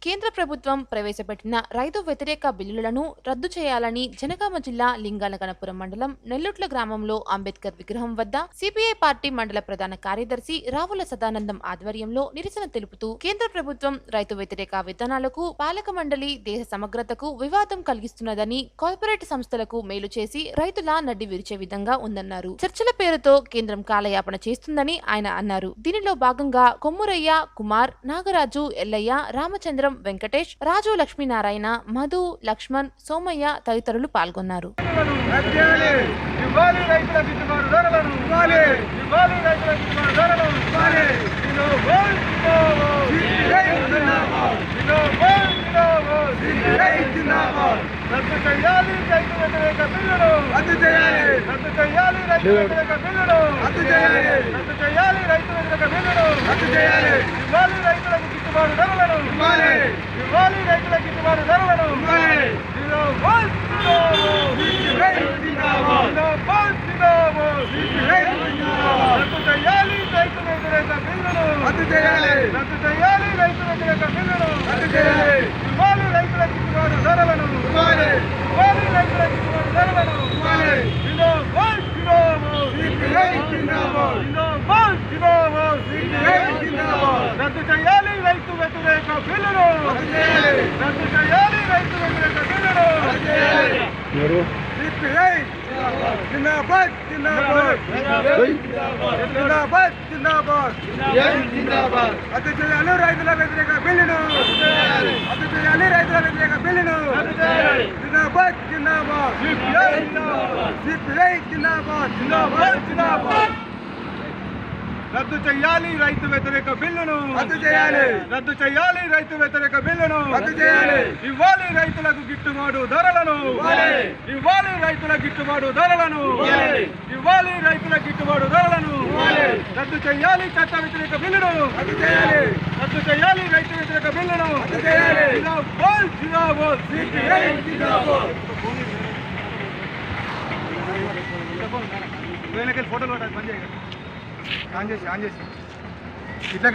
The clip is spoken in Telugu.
కేంద్ర ప్రభుత్వం ప్రవేశపెట్టిన రైతు వ్యతిరేక బిల్లులను రద్దు చేయాలని జనగామ జిల్లా లింగాలగనపురం మండలం నెల్లుట్ల గ్రామంలో అంబేద్కర్ విగ్రహం వద్ద సిపిఐ పార్టీ మండల ప్రధాన కార్యదర్శి రావుల సదానందం ఆధ్వర్యంలో నిరసన తెలుపుతూ కేంద్ర ప్రభుత్వం రైతు వ్యతిరేక విధానాలకు పాలక మండలి దేశ సమగ్రతకు వివాదం కలిగిస్తున్నదని కార్పొరేట్ సంస్థలకు మేలు చేసి రైతుల నడ్డి విరిచే విధంగా ఉందన్నారు. చర్చల పేరుతో కేంద్రం కాలయాపన చేస్తుందని ఆయన అన్నారు. దీనిలో భాగంగా కొమ్మురయ్య, కుమార్, నాగరాజు, ఎల్లయ్య, రామచంద్రం, వెంకటేష్, రాజు, లక్ష్మీనారాయణ, మధు, లక్ష్మణ్, సోమయ్య తదితరులు పాల్గొన్నారు. రద్దు చేయాలి రైతు వ్యతిరేక బిల్లును, రద్దు చేయాలి రైతు వ్యతిరేక బిల్లును. జిందాబాద్ జిందాబాద్ జిందాబాద్ జిందాబాద్ జిందాబాద్. రద్దు చేయాలి రైతుల వ్యతిరేక బిల్లును, రద్దు చేయాలి రైతుల వ్యతిరేక బిల్లును. జిందాబాద్ జిందాబాద్ సిపిఐ జిందాబాద్ జిందాబాద్ జిందాబాద్. రద్దు చేయాలి రైతు వ్యతిరేక బిల్లును, రద్దు చేయాలి, రద్దు చేయాలి రైతు వ్యతిరేక బిల్లును, రద్దు చేయాలి. ఇవ్వాలి రైతులకు గిట్టుబాటు ధరలను, ఇవ్వాలి రైతుల గిట్టుబాటు ధరలను, ఇవ్వాలి రైతుల గిట్టుబాటు ధరలను. రద్దు చేయాలి చట్ట వ్యతిరేక బిల్లును, రద్దు చేయాలి, రద్దు చేయాలి రైతు వ్యతిరేక బిల్లును, రద్దు చేయాలి. జిందాబాద్ జిందాబాద్ సిపిఐ జిందాబాద్. ఫోటోలు పట్టాలి, పని చేయాలి. ఆన్ చేసి ఇట్లా